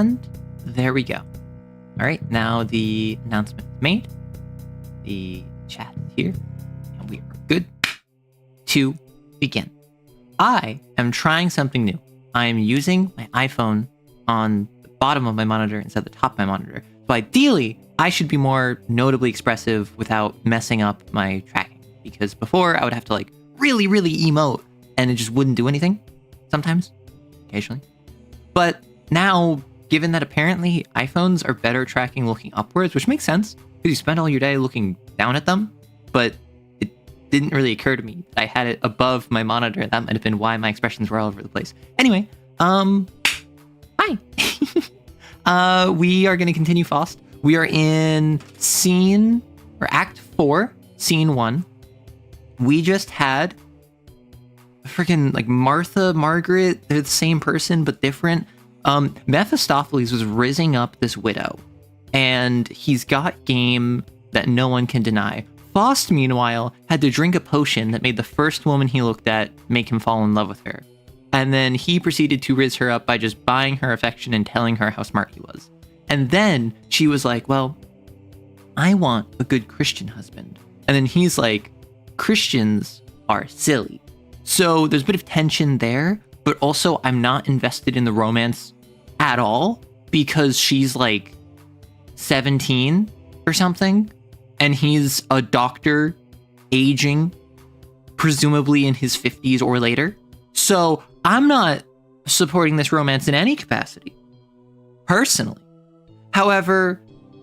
And there we go. All right, now the announcement is made. The chat is here, and we are good to begin. I am trying something new. I am using my iPhone on the bottom of my monitor instead of the top of my monitor. So ideally, I should be more notably expressive without messing up my tracking. Because before, I would have to like really emote, and it just wouldn't do anything. Sometimes, occasionally. But now, given that apparently iPhones are better tracking looking upwards, which makes sense, because you spend all your day looking down at them, but it didn't really occur to me that I had it above my monitor. That might have been why my expressions were all over the place. Anyway, hi. We are going to continue Faust. We are in Act 4, Scene 1. We just had freaking like Martha, Margaret, they're the same person but different. Mephistopheles was rizzing up this widow, and he's got game that no one can deny. Faust, meanwhile, had to drink a potion that made the first woman he looked at make him fall in love with her. And then he proceeded to rizz her up by just buying her affection and telling her how smart he was. And then she was like, well, I want a good Christian husband. And then he's like, Christians are silly. So there's a bit of tension there, but also I'm not invested in the romance at all because she's like 17 or something, and he's a doctor aging, presumably in his 50s or later. So I'm not supporting this romance in any capacity, personally. However,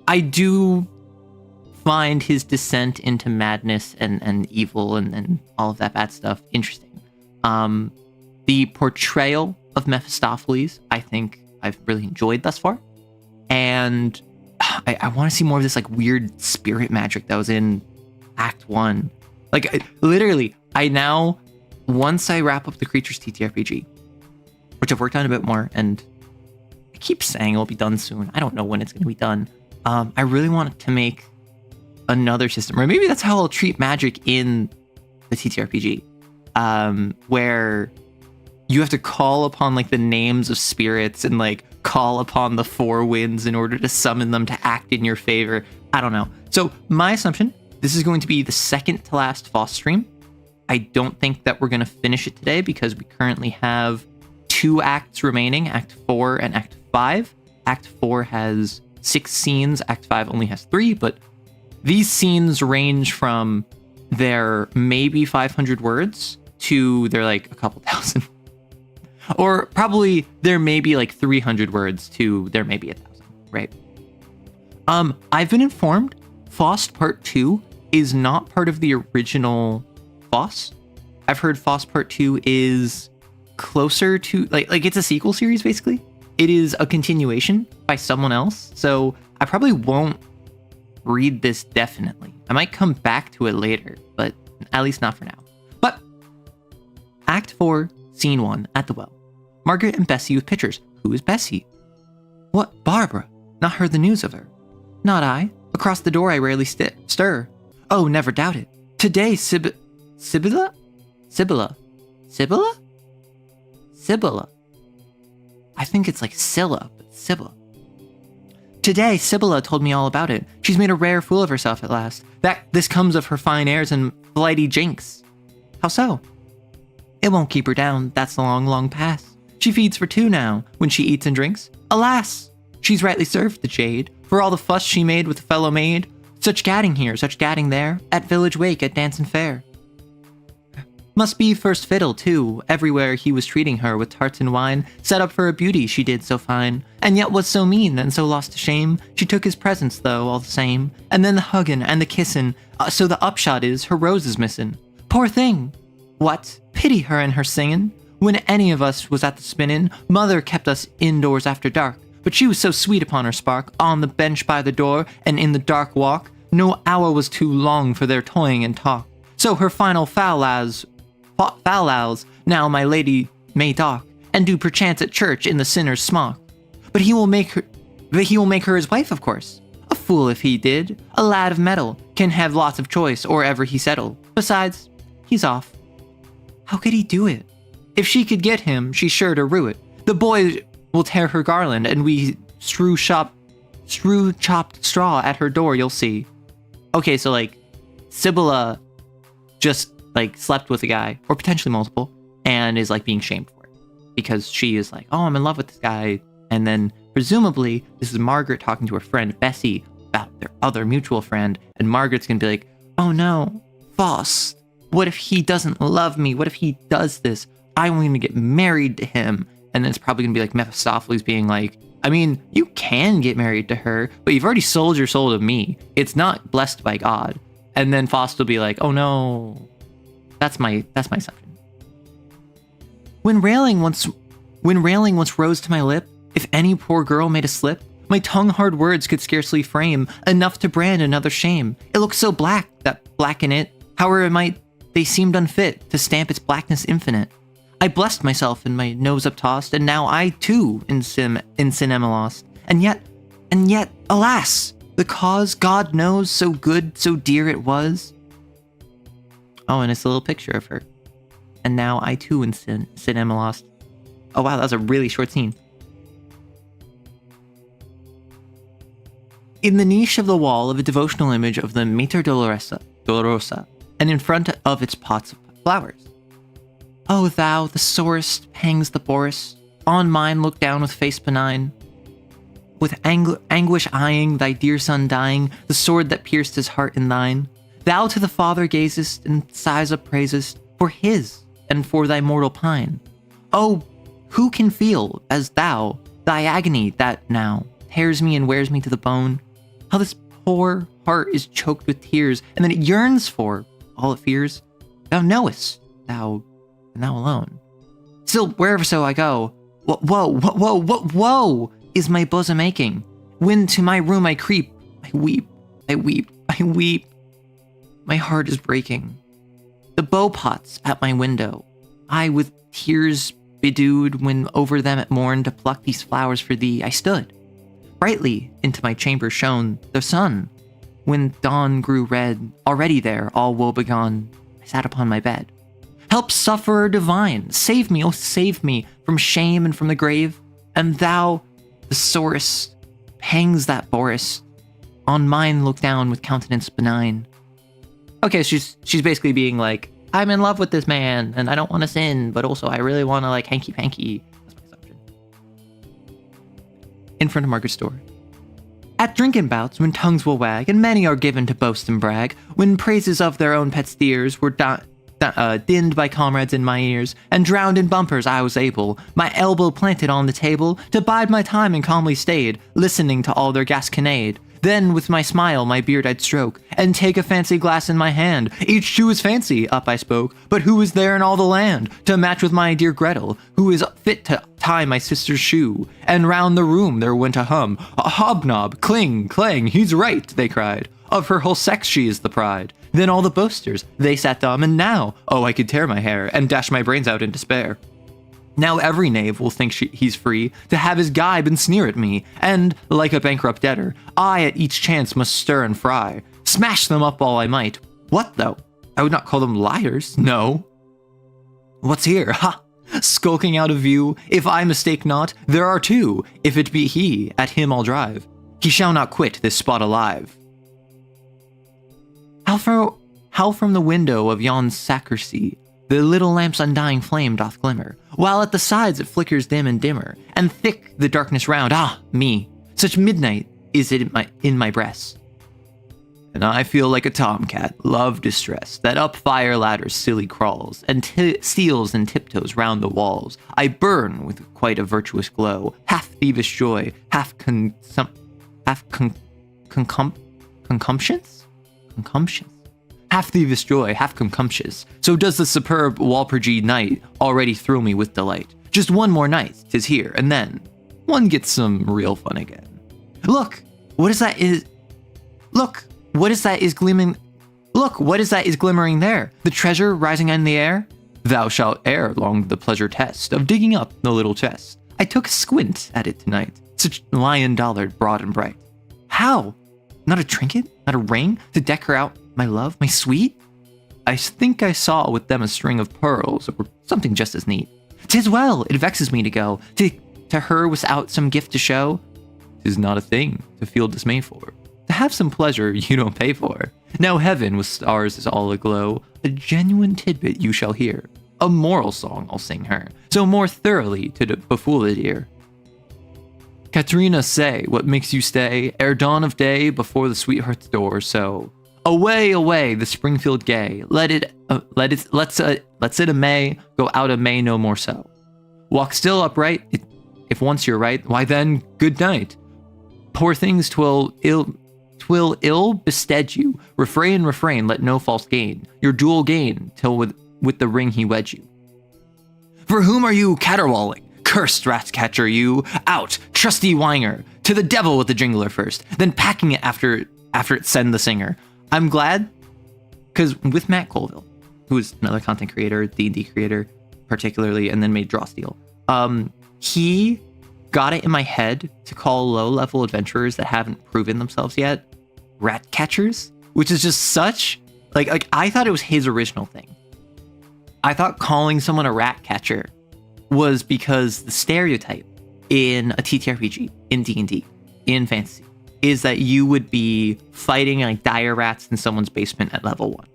I do find his descent into madness and evil and all of that bad stuff interesting. The portrayal of Mephistopheles, I think I've really enjoyed thus far. And I want to see more of this like weird spirit magic that was in Act 1. Like, literally, once I wrap up the Creatures TTRPG, which I've worked on a bit more, and I keep saying it'll be done soon. I don't know when it's going to be done. I really want to make another system, or maybe that's how I'll treat magic in the TTRPG, where you have to call upon like the names of spirits and like call upon the four winds in order to summon them to act in your favor. I don't know. So my assumption, this is going to be the second to last Faust stream. I don't think that we're going to finish it today because we currently have 2 acts remaining, Act 4 and Act 5. Act 4 has 6 scenes, Act 5 only has 3, but these scenes range from their maybe 500 words to they're like a couple thousand. Or probably there may be like 300 words to there may be 1,000, right? I've been informed Faust Part 2 is not part of the original Faust. I've heard Faust Part 2 is closer to like it's a sequel series basically. It is a continuation by someone else. So I probably won't read this definitely. I might come back to it later, but at least not for now. But Act 4, Scene 1, at the well. Margaret and Bessie with pictures. Who is Bessie? What, Barbara? Not heard the news of her. Not I. Across the door I rarely stir. Oh, never doubt it. Today, Sibylla? I think it's like Scylla, but Sibylla. Today, Sibylla told me all about it. She's made a rare fool of herself at last. This comes of her fine airs and flighty jinx. How so? It won't keep her down, that's the long past. She feeds for 2 now, when she eats and drinks. Alas! She's rightly served, the jade, for all the fuss she made with the fellow maid. Such gadding here, such gadding there, at village wake, at dance and fair. Must be first fiddle, too, everywhere he was treating her with tarts and wine, set up for a beauty she did so fine, and yet was so mean and so lost to shame. She took his presents, though, all the same, and then the huggin' and the kissin', so the upshot is her rose is missin'. Poor thing! What? Pity her and her singin'. When any of us was at the spinnin', mother kept us indoors after dark, but she was so sweet upon her spark, on the bench by the door, and in the dark walk, no hour was too long for their toying and talk. So her final fowls, now my lady may talk, and do perchance at church in the sinner's smock. But he will make her his wife, of course. A fool if he did. A lad of mettle can have lots of choice, or ever he settle. Besides, he's off. How could he do it? If she could get him, she's sure to rue it. The boy will tear her garland, and we strew chopped straw at her door, you'll see. Okay, so like Sibylla just like slept with a guy, or potentially multiple, and is like being shamed for it because she is like, oh, I'm in love with this guy. And then presumably this is Margaret talking to her friend Bessie about their other mutual friend, and Margaret's gonna be like, oh no, Faust, what if he doesn't love me? What if he does this? I'm going to get married to him. And then it's probably gonna be like Mephistopheles being like, I mean, you can get married to her, but you've already sold your soul to me. It's not blessed by God. And then Faust will be like, oh no, that's my assumption. When railing once rose to my lip, if any poor girl made a slip, my tongue-hard words could scarcely frame enough to brand another shame. It looked so black, that black in it, however it might, they seemed unfit to stamp its blackness infinite. I blessed myself and my nose uptossed, and now I too in sin am lost. And yet, alas, the cause God knows so good, so dear it was. Oh, and it's a little picture of her. And now I too in sin am lost. Oh wow, that was a really short scene. In the niche of the wall of a devotional image of the Mater Dolorosa, and in front of its pots of flowers. O thou, the sorest, pangs the borest, on mine look down with face benign. With anguish eyeing thy dear son dying, the sword that pierced his heart in thine. Thou to the Father gazest, and sighs upraisest, for his, and for thy mortal pine. Oh, who can feel, as thou, thy agony that now tears me and wears me to the bone? How this poor heart is choked with tears, and then it yearns for all it fears. Thou knowest, thou and thou alone. Still, wherever so I go, whoa is my bosom aching. When to my room I creep, I weep. My heart is breaking. The bow pots at my window, I with tears bedewed, when over them at morn to pluck these flowers for thee I stood. Brightly into my chamber shone the sun. When dawn grew red, already there, all woe begone, I sat upon my bed. Help, sufferer divine, save me, oh save me, from shame and from the grave. And thou, the sorest, pangs that borest, on mine look down with countenance benign. Okay, she's basically being like, I'm in love with this man, and I don't want to sin, but also I really want to like hanky-panky. That's my assumption. In front of Margaret's door. At drinking bouts, when tongues will wag, and many are given to boast and brag, when praises of their own pet steers were dinned by comrades in my ears, and drowned in bumpers, I was able, my elbow planted on the table, to bide my time and calmly stayed, listening to all their gasconade. Then with my smile my beard I'd stroke, and take a fancy glass in my hand. Each to his fancy, up I spoke, but who is there in all the land to match with my dear Gretel, who is fit to tie my sister's shoe? And round the room there went a hum, a hobnob, cling, clang, he's right, they cried. Of her whole sex she is the pride. Then all the boasters, they sat dumb, and now, oh, I could tear my hair, and dash my brains out in despair. Now every knave will think he's free to have his gibe and sneer at me, and, like a bankrupt debtor, I at each chance must stir and fry, smash them up all I might. What though? I would not call them liars, no. What's here? Ha! Skulking out of view, if I mistake not, there are two. If it be he, at him I'll drive. He shall not quit this spot alive. How from the window of yon sacristy, the little lamp's undying flame doth glimmer, while at the sides it flickers dim and dimmer, and thick the darkness round, ah, me, such midnight is it in my breast. And I feel like a tomcat, love distressed, that up fire ladders silly crawls, and steals and tiptoes round the walls. I burn with quite a virtuous glow, half thievish joy, half concupiscence? Half thievish joy, half concupiscence. So does the superb Walpurgis night already thrill me with delight. Just one more night, 'tis here, and then one gets some real fun again. Look, what is that is glimmering there? The treasure rising in the air? Thou shalt ere long the pleasure test of digging up the little chest. I took a squint at it tonight, such lion-dollared, broad and bright. How? Not a trinket? Not a ring? To deck her out, my love, my sweet? I think I saw with them a string of pearls, or something just as neat. 'Tis well, it vexes me to go, to her without some gift to show. is not a thing to feel dismay for. To have some pleasure you don't pay for. Now heaven with stars is all aglow. A genuine tidbit you shall hear. A moral song I'll sing her, so more thoroughly to befool the dear. Katrina, say what makes you stay ere dawn of day before the sweetheart's door. So away, away, the Springfield gay. Let's it a May go out a May no more so. Walk still upright. If once you're right, why then good night. Poor things twill ill bestead you. Refrain, refrain, let no false gain. Your jewel gain till with the ring he wed you. For whom are you caterwauling? Cursed rat catcher, you out, trusty whinger, to the devil with the jingler first, then packing it after it send the singer. I'm glad, because with Matt Colville, who is another content creator, D&D creator, particularly, and then made Draw Steel, he got it in my head to call low-level adventurers that haven't proven themselves yet rat catchers, which is just such like I thought it was his original thing. I thought calling someone a rat catcher was because the stereotype in a TTRPG, in D&D, in fantasy, is that you would be fighting like dire rats in someone's basement at level 1.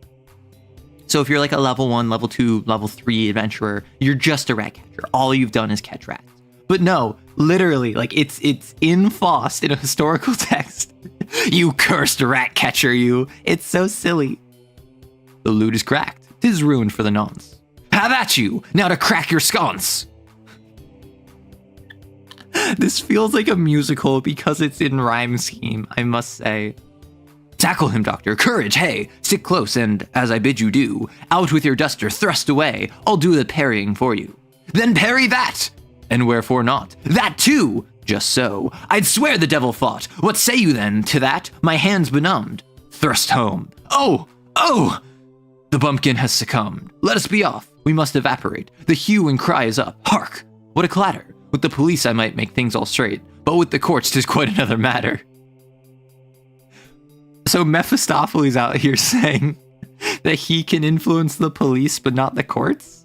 So if you're like a level 1, level 2, level 3 adventurer, you're just a rat catcher. All you've done is catch rats. But no, literally, like it's in Faust in a historical text. You cursed rat catcher, you. It's so silly. The loot is cracked. 'Tis ruined for the nonce. Have at you, now to crack your sconce. This feels like a musical because it's in rhyme scheme, I must say. Tackle him, doctor, courage, hey, stick close and, as I bid you do, out with your duster, thrust away, I'll do the parrying for you. Then parry that! And wherefore not? That too! Just so. I'd swear the devil fought. What say you then to that? My hands benumbed. Thrust home. Oh! Oh! The bumpkin has succumbed. Let us be off. We must evaporate. The hue and cry is up. Hark! What a clatter. With the police I might make things all straight, but with the courts 'tis quite another matter. So Mephistopheles out here saying that he can influence the police but not the courts?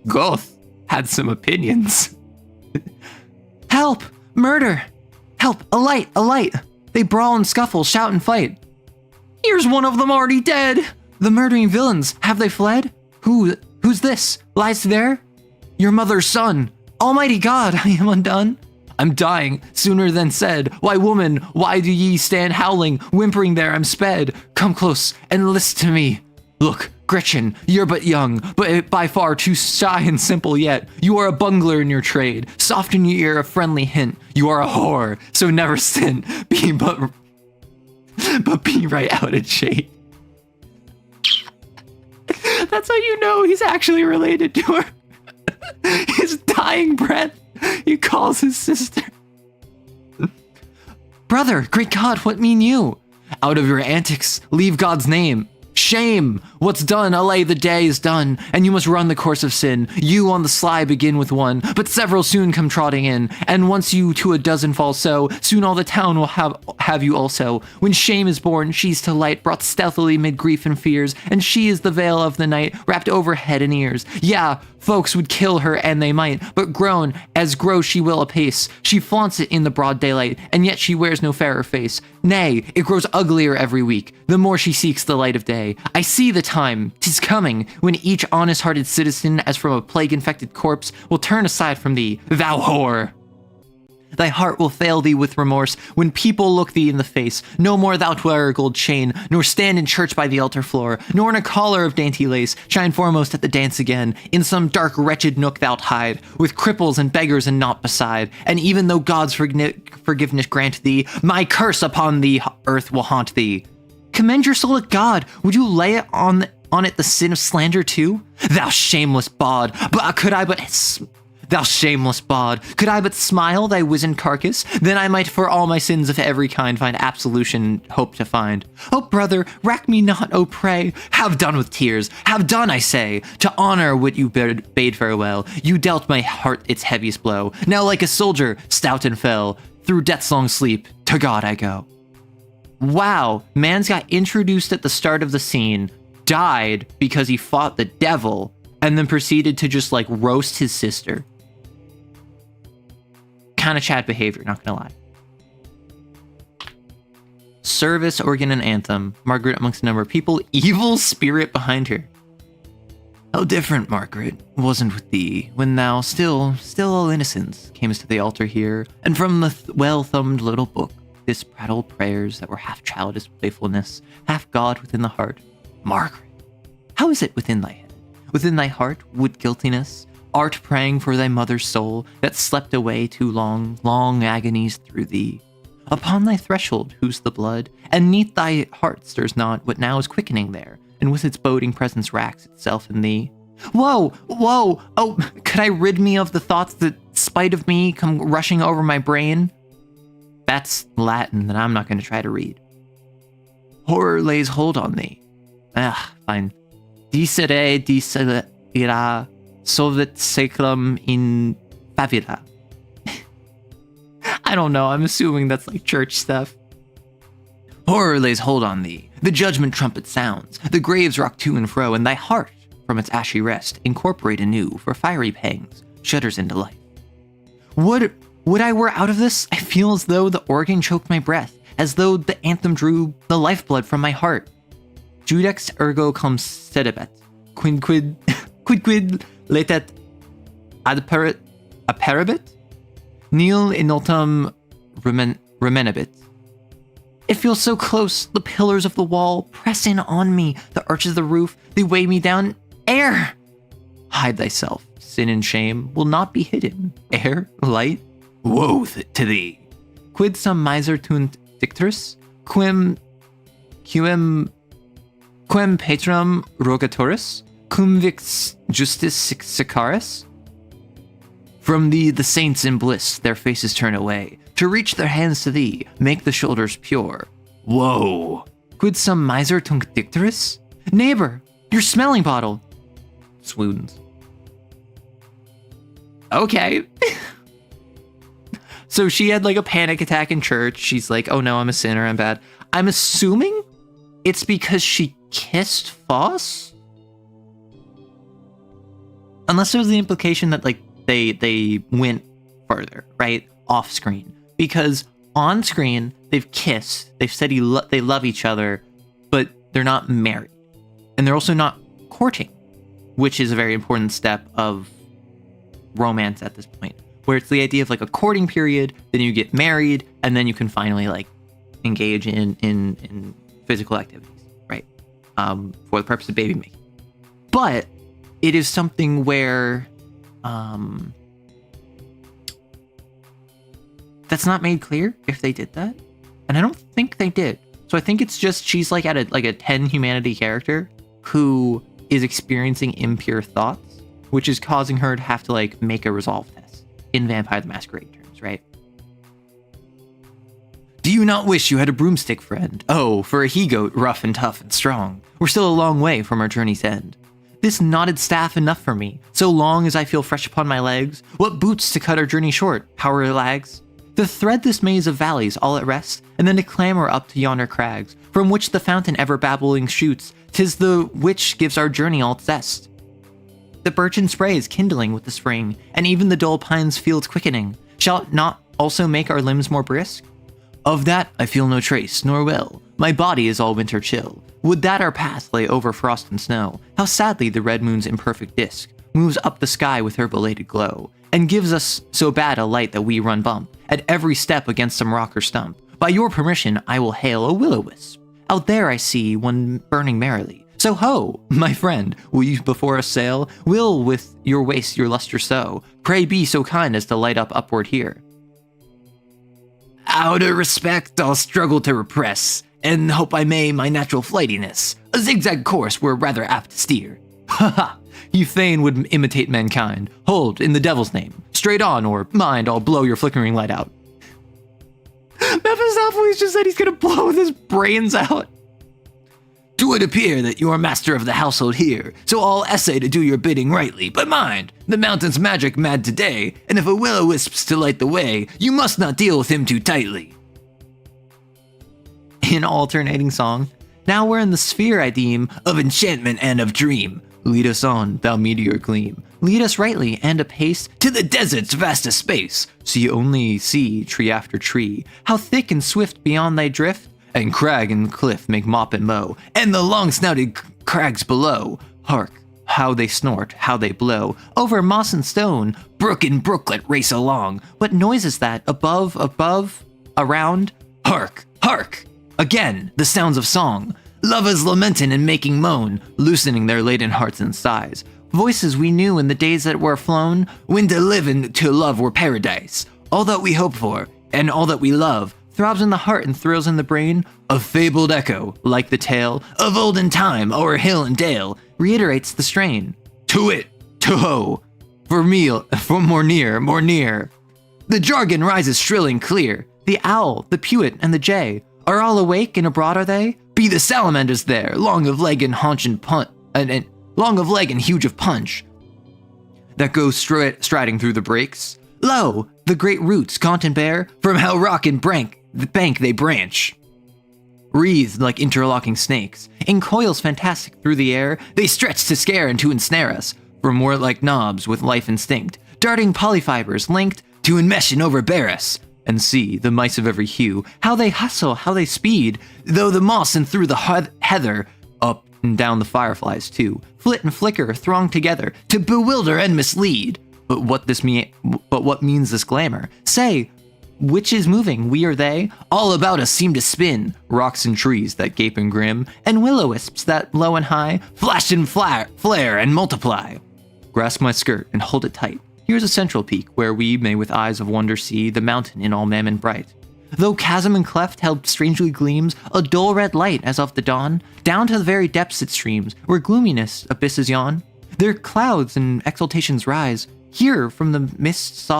Goth had some opinions. Help! Murder! Help! A light! A light! They brawl and scuffle, shout and fight. Here's one of them already dead! The murdering villains, have they fled? Who's this? Lies there? Your mother's son! Almighty God, I am undone! I'm dying, sooner than said. Why, woman, why do ye stand howling, whimpering there I'm sped? Come close, and list to me. Look, Gretchen, you're but young, but by far too shy and simple yet. You are a bungler in your trade, soft in your ear a friendly hint. You are a whore, so never sin, but be right out of shape. That's how you know he's actually related to her. His dying breath, he calls his sister. Brother, great God, what mean you? Out of your antics, leave God's name. Shame! What's done, allay the day is done, and you must run the course of sin. You on the sly begin with one, but several soon come trotting in, and once you to a dozen fall so, soon all the town will have you also. When shame is born, she's to light, brought stealthily mid grief and fears, and she is the veil of the night, wrapped over head and ears. Yeah, folks would kill her, and they might, but grown, as grow she will apace. She flaunts it in the broad daylight, and yet she wears no fairer face. Nay, it grows uglier every week, the more she seeks the light of day. I see the time, 'tis coming, when each honest-hearted citizen, as from a plague-infected corpse, will turn aside from thee, thou whore! Thy heart will fail thee with remorse when people look thee in the face. No more thou'lt wear a gold chain, nor stand in church by the altar floor, nor in a collar of dainty lace shine foremost at the dance again. In some dark wretched nook thou'lt hide, with cripples and beggars and naught beside. And even though God's forgiveness grant thee, my curse upon thee earth will haunt thee. Commend your soul to God. Would you lay it on it the sin of slander too? Thou shameless bawd, Thou shameless bawd, could I but smile thy wizened carcass, then I might for all my sins of every kind find absolution hope to find. Oh brother, rack me not, oh pray, have done with tears, have done, I say, to honor what you bade farewell. You dealt my heart its heaviest blow. Now like a soldier, stout and fell, through death's long sleep, to God I go. Wow, man's got introduced at the start of the scene, died because he fought the devil, and then proceeded to just like roast his sister. kind of Chad behavior, not gonna lie. Service, organ, and anthem. Margaret amongst a number of people. Evil spirit behind her. How different, Margaret, wasn't with thee, when thou, still all innocence, camest to the altar here, and from the well-thumbed little book, this prattled prayers that were half childish playfulness, half God within the heart. Margaret, how is it within thy head? Within thy heart, would guiltiness, art praying for thy mother's soul, that slept away too long, long agonies through thee. Upon thy threshold, whose the blood, and neath thy heart stirs not what now is quickening there, and with its boding presence racks itself in thee. Whoa, oh, could I rid me of the thoughts that, spite of me, come rushing over my brain? That's Latin that I'm not going to try to read. Horror lays hold on thee. Fine. Dicere ira solvet seclum in favilla. I don't know, I'm assuming that's like church stuff. Horror lays hold on thee. The judgment trumpet sounds. The graves rock to and fro, and thy heart, from its ashy rest, incorporate anew for fiery pangs, shudders into life. Would I were out of this? I feel as though the organ choked my breath, as though the anthem drew the lifeblood from my heart. Judex ergo cum sedebet, quid latet apparabit, nil inultum remenabit. It feels so close, the pillars of the wall press in on me, the arches of the roof, they weigh me down. Air! Hide thyself, sin and shame will not be hidden. Air, light, woe to thee. Quid sum miser tunt dictus, quem patrum rogatoris, cum vix justis sicaris? From thee the saints in bliss their faces turn away, to reach their hands to thee, make the shoulders pure. Woe! Quid sum miser tunc dictoris? Neighbor, your smelling bottle! Swoons. Okay. So she had like a panic attack in church. She's like, oh no, I'm a sinner, I'm bad. I'm assuming it's because she kissed Faust? Unless there was the implication that like they went further, right? Off screen. Because on screen, they've kissed, they've said they love each other, but they're not married. And they're also not courting, which is a very important step of romance at this point, where it's the idea of like a courting period, then you get married, and then you can finally like engage in physical activities, right? For the purpose of baby making. But it is something where that's not made clear if they did that, and I don't think they did. So I think it's just she's like at a 10 humanity character who is experiencing impure thoughts, which is causing her to have to like make a resolve test in Vampire the Masquerade terms, right? Do you not wish you had a broomstick friend? Oh, for a he-goat, rough and tough and strong. We're still a long way from our journey's end. This knotted staff enough for me, so long as I feel fresh upon my legs. What boots to cut our journey short, power lags? To thread this maze of valleys all at rest, and then to clamber up to yonder crags, from which the fountain ever babbling shoots, 'tis the which gives our journey all its zest. The birchen spray is kindling with the spring, and even the dull pine's fields quickening. Shall it not also make our limbs more brisk? Of that I feel no trace, nor will. My body is all winter chill. Would that our path lay over frost and snow. How sadly the red moon's imperfect disk moves up the sky with her belated glow, and gives us so bad a light that we run bump at every step against some rock or stump. By your permission I will hail a will-o-wisp. Out there I see one burning merrily. So ho, my friend, will you before us sail? Will with your waist your luster sow? Pray be so kind as to light up upward here. Out of respect I'll struggle to repress, and hope I may my natural flightiness. A zigzag course we're rather apt to steer. Ha ha! You fain would imitate mankind. Hold, in the devil's name. Straight on, or mind, I'll blow your flickering light out. Mephistopheles just said he's gonna blow his brains out. Do it appear that you are master of the household here, so I'll essay to do your bidding rightly. But mind, the mountain's magic mad today, and if a will-o-wisp's to light the way, you must not deal with him too tightly. In alternating song, now we're in the sphere, I deem, of enchantment and of dream. Lead us on, thou meteor gleam. lead us rightly and apace to the desert's vastest space. So you only see tree after tree, how thick and swift beyond they drift, and crag and cliff make mop and mow, and the long-snouted crags below. Hark, how they snort, how they blow, over moss and stone, brook and brooklet race along. What noise is that, above, around? Hark, hark! Again, the sounds of song. Lovers lamenting and making moan, loosening their laden hearts and sighs. Voices we knew in the days that were flown, when to live and to love were paradise. All that we hope for, and all that we love, throbs in the heart and thrills in the brain. A fabled echo, like the tale of olden time o'er hill and dale, reiterates the strain. To it, to ho, for meal, for more near, more near. The jargon rises shrill and clear. The owl, the pewit, and the jay are all awake and abroad are they? Be the salamanders there, long of leg and haunch and long of leg and huge of punch, that go striding through the brakes. Lo, the great roots, gaunt and bare, from hell rock and the bank they branch. Wreathed like interlocking snakes, in coils fantastic through the air, they stretch to scare and to ensnare us, for more like knobs with life instinct, darting polyfibers linked to enmesh and overbear us. And see, the mice of every hue, how they hustle, how they speed, though the moss and through the heather, up and down the fireflies too, flit and flicker, throng together, to bewilder and mislead. But what means this glamour? Say, which is moving, we or they? All about us seem to spin, rocks and trees that gape and grim, and will-o-wisps that low and high, flash and flare and multiply. Grasp my skirt and hold it tight. Here's a central peak where we may with eyes of wonder see the mountain in all mammon bright. Though chasm and cleft held strangely gleams a dull red light as of the dawn, down to the very depths it streams, where gloominess abysses yawn. There clouds and exaltations rise, here from the mist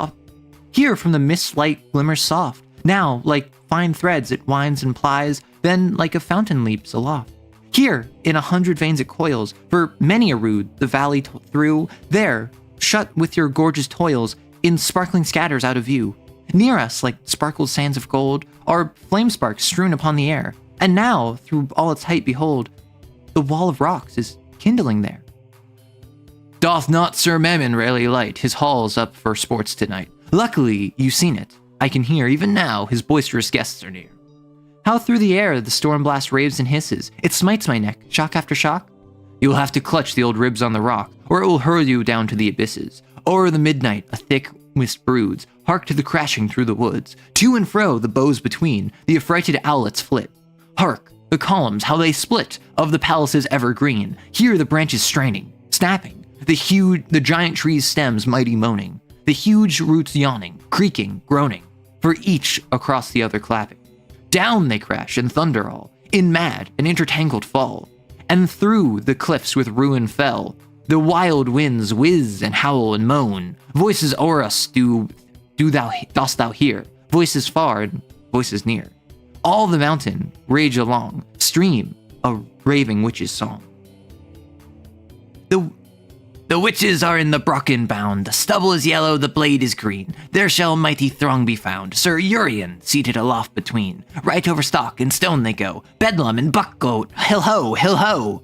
light glimmers soft. Now, like fine threads it winds and plies, then like a fountain leaps aloft. Here, in 100 veins it coils, for many a rood the valley through, there, shut with your gorgeous toils, in sparkling scatters out of view. Near us, like sparkled sands of gold, are flame sparks strewn upon the air. And now, through all its height behold, the wall of rocks is kindling there. Doth not Sir Mammon rarely light his halls up for sports tonight? Luckily, you've seen it. I can hear, even now, his boisterous guests are near. How through the air the storm blast raves and hisses, it smites my neck, shock after shock. You'll have to clutch the old ribs on the rock, or it will hurl you down to the abysses. O'er the midnight, a thick mist broods, hark to the crashing through the woods. To and fro, the boughs between, the affrighted owlets flit. Hark, the columns, how they split, of the palace's evergreen. Hear the branches straining, snapping, the giant tree's stems mighty moaning, the huge roots yawning, creaking, groaning, for each across the other clapping. Down they crash and thunder all, in mad and intertangled fall. And through the cliffs with ruin fell, the wild winds whiz and howl and moan. Voices o'er us dost thou hear, voices far and voices near. All the mountain rage along, stream a raving witch's song. The witches are in the Brocken bound, the stubble is yellow, the blade is green. There shall mighty throng be found, Sir Urian seated aloft between. Right over stock and stone they go, bedlam and buckgoat, hill ho, hill ho.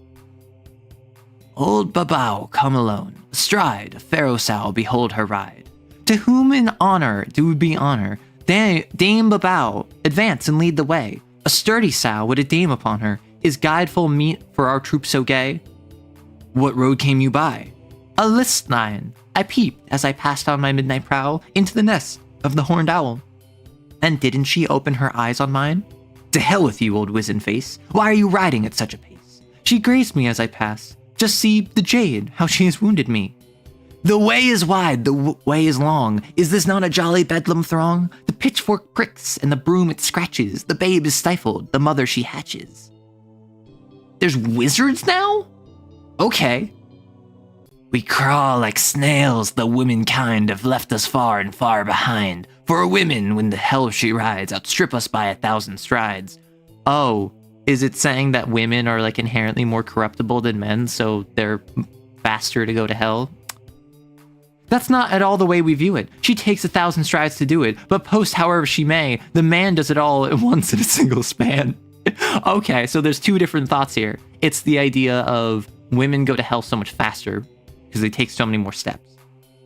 Old Babao come alone, astride a pharaoh sow, behold her ride. To whom in honor do be honor, Dame Babao, advance and lead the way. A sturdy sow with a dame upon her, is guideful meet for our troop so gay. What road came you by? A list line. I peeped as I passed on my midnight prowl into the nest of the horned owl. And didn't she open her eyes on mine? To hell with you, old wizen face. Why are you riding at such a pace? She grazed me as I passed. Just see the jade, how she has wounded me. The way is wide, the way is long. Is this not a jolly bedlam throng? The pitchfork pricks and the broom it scratches. The babe is stifled, the mother she hatches. There's wizards now? Okay. We crawl like snails, the womenkind have left us far and far behind. For women, when the hell she rides, outstrip us by 1,000 strides. Oh, is it saying that women are like inherently more corruptible than men, so they're faster to go to hell? That's not at all the way we view it. She takes 1,000 strides to do it, but post however she may, the man does it all at once in a single span. Okay, so there's two different thoughts here. It's the idea of women go to hell so much faster, because they take so many more steps.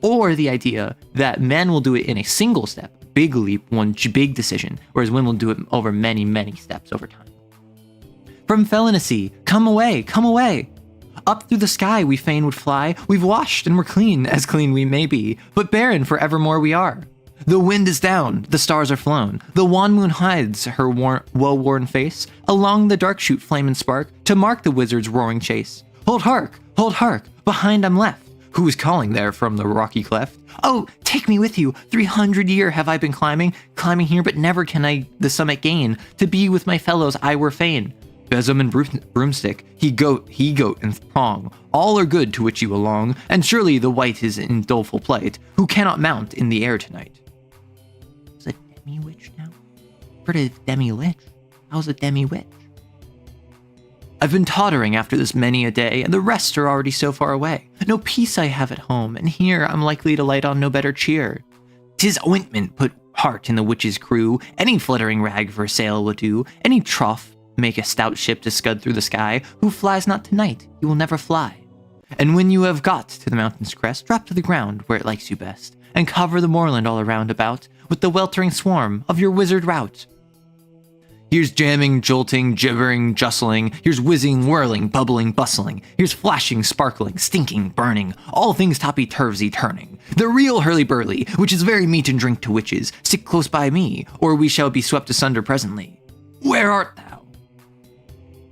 Or the idea that men will do it in a single step, big leap, one big decision, whereas women will do it over many, many steps over time. From felinacy, come away, come away. Up through the sky we fain would fly, we've washed and we're clean, as clean we may be, but barren forevermore we are. The wind is down, the stars are flown, the wan moon hides her woe-worn face, along the dark shoot flame and spark, to mark the wizard's roaring chase. Hold hark, behind I'm left. Who is calling there from the rocky cleft? Oh, take me with you, 300 year have I been climbing here, but never can I the summit gain, to be with my fellows I were fain. Besom and broomstick, he goat and prong, all are good to which you belong, and surely the wight is in doleful plight, who cannot mount in the air tonight. Is a demi-witch now? Heard of demi-lich? How's a demi-witch? I've been tottering after this many a day, and the rest are already so far away. No peace I have at home, and here I'm likely to light on no better cheer. 'Tis ointment put heart in the witch's crew, any fluttering rag for a sail will do, any trough make a stout ship to scud through the sky, who flies not tonight, he will never fly. And when you have got to the mountain's crest, drop to the ground where it likes you best, and cover the moorland all around about, with the weltering swarm of your wizard rout. Here's jamming, jolting, gibbering, justling, here's whizzing, whirling, bubbling, bustling, here's flashing, sparkling, stinking, burning, all things topsy-turvy turning. The real hurly-burly, which is very meat and drink to witches, stick close by me, or we shall be swept asunder presently. Where art thou?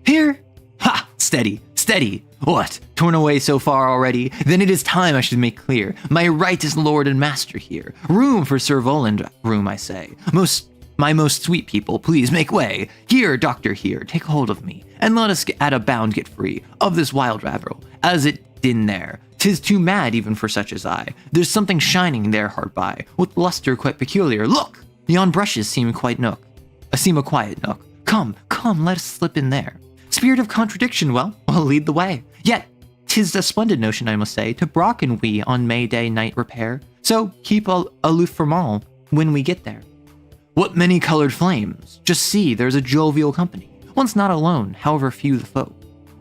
Here? Ha! Steady, steady! What? Torn away so far already? Then it is time I should make clear. My right is lord and master here. Room for Sir Voland, room I say. My most sweet people, please make way. Here, doctor, here, take hold of me, and let us at a bound get free of this wild ravel, as it din there. 'Tis too mad even for such as I. There's something shining there hard by, with luster quite peculiar. Look! Yon brushes seem a quiet nook. Come, let us slip in there. Spirit of contradiction, well, lead the way. Yet, 'tis a splendid notion, I must say, to brocken we on May Day night repair. So keep aloof from all when we get there. What many-colored flames! Just see, there's a jovial company. One's not alone, however few the folk.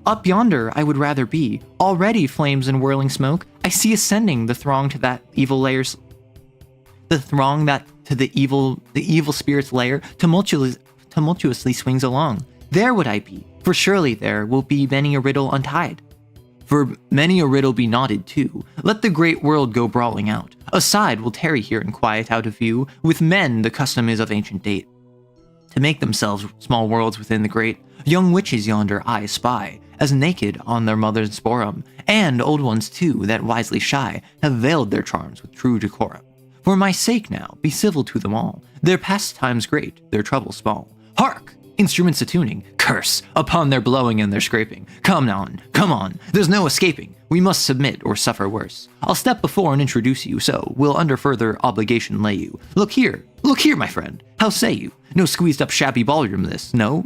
Up yonder I would rather be. Already flames and whirling smoke, I see ascending the throng to that evil layers. The throng that to the evil spirit's lair tumultuously swings along. There would I be, for surely there will be many a riddle untied. For many a riddle be knotted too. Let the great world go brawling out. Aside will tarry here in quiet out of view. With men the custom is of ancient date, to make themselves small worlds within the great. Young witches yonder I spy, as naked on their mother's borum, and old ones too, that wisely shy, have veiled their charms with true decorum. For my sake now, be civil to them all. Their pastimes great, their troubles small. Hark! Instruments a-tuning, curse upon their blowing and their scraping. Come on, there's no escaping. We must submit or suffer worse. I'll step before and introduce you, so we'll under further obligation lay you. Look here, my friend, how say you? No squeezed up shabby ballroom this, no.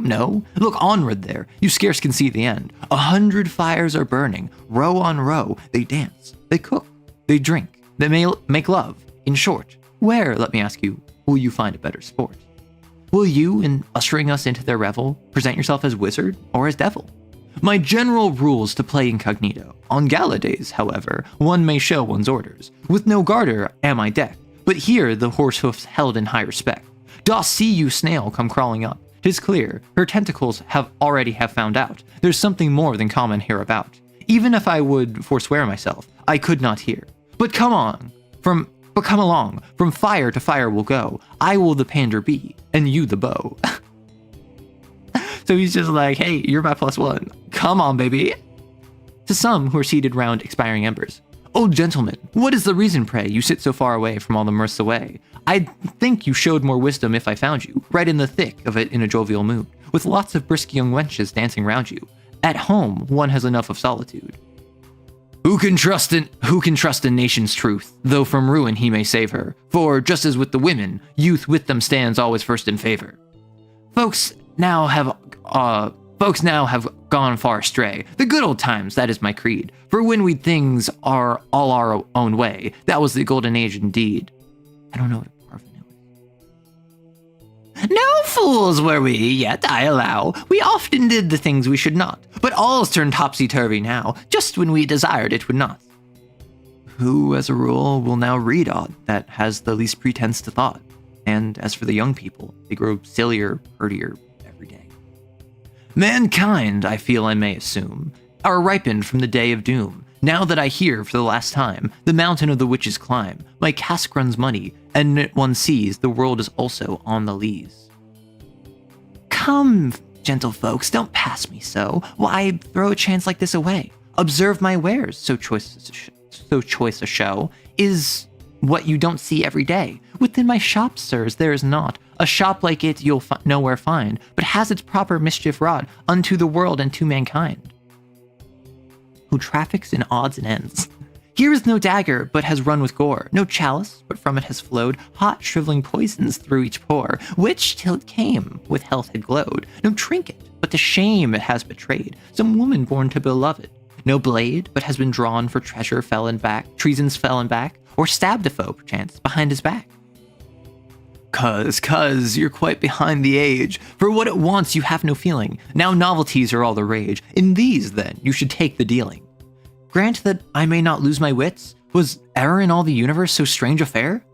Look onward there, you scarce can see the end. 100 fires are burning, row on row, they dance, they cook, they drink, they make love. In short, where, let me ask you, will you find a better sport? Will you, in ushering us into their revel, present yourself as wizard or as devil? My general rule's to play incognito. On gala days, however, one may show one's orders. With no garter am I decked, but here the horse hoof's held in high respect. Dost see you snail come crawling up? 'Tis clear, her tentacles already have found out. There's something more than common hereabout. Even if I would forswear myself, I could not hear. But come along, from fire to fire we'll go. I will the pander be, and you the bow. So he's just like, hey, you're my +1. Come on, baby. To some who are seated round expiring embers. Old gentleman, what is the reason, pray, you sit so far away from all the mirths away? I'd think you showed more wisdom if I found you, right in the thick of it in a jovial mood, with lots of brisk young wenches dancing round you. At home, one has enough of solitude. Who can trust in nation's truth, though from ruin he may save her? For, just as with the women, youth with them stands always first in favor. Folks now have gone far astray. The good old times, that is my creed. For when we things are all our own way, that was the golden age indeed. I don't know what a parvenu is. No fools were we, yet I allow. We often did the things we should not. But all's turned topsy-turvy now, just when we desired it would not. who, as a rule, will now read aught that has the least pretense to thought. And as for the young people, they grow sillier, herdier every day. Mankind, I feel I may assume, are ripened from the day of doom. Now that I hear for the last time the mountain of the witches climb, my cask runs muddy, and one sees the world is also on the lees. Come, gentle folks, don't pass me so. Why throw a chance like this away? Observe my wares, so choice a show is what you don't see every day. Within my shop, sirs, there is not a shop like it you'll nowhere find, but has its proper mischief wrought unto the world and to mankind, who traffics in odds and ends. Here is no dagger, but has run with gore, no chalice, but from it has flowed hot shriveling poisons through each pore, which till it came with health had glowed, no trinket, but to shame it has betrayed, some woman born to beloved. No blade, but has been drawn for treasons fell in back, or stabbed a foe, perchance, behind his back. Cuz, you're quite behind the age. For what it wants, you have no feeling. Now novelties are all the rage. In these, then, you should take the dealing. Grant that I may not lose my wits. Was e'er in all the universe so strange a fare?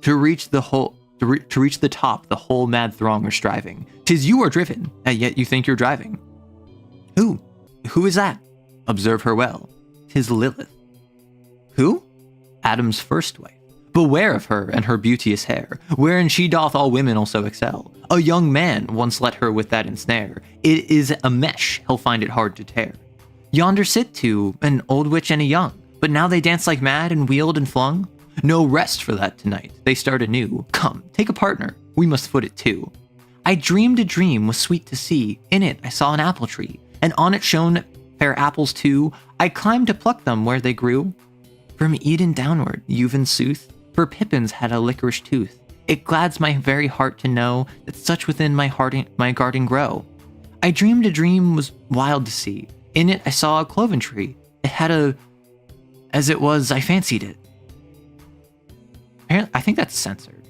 To reach the top, the whole mad throng are striving. 'Tis you are driven, and yet you think you're driving. Who is that? Observe her well. 'Tis Lilith. Who? Adam's first wife. Beware of her and her beauteous hair, wherein she doth all women also excel. A young man once let her with that ensnare. It is a mesh, he'll find it hard to tear. Yonder sit two, an old witch and a young, but now they dance like mad and wheeled and flung. No rest for that tonight, they start anew. Come, take a partner, we must foot it too. I dreamed a dream was sweet to see, in it I saw an apple tree, and on it shone fair apples too. I climbed to pluck them where they grew. From Eden downward, you've in sooth, for Pippins had a licorice tooth. It glads my very heart to know that such within my garden grow. I dreamed a dream was wild to see. In it I saw a cloven tree. It had as it was, I fancied it. I think that's censored.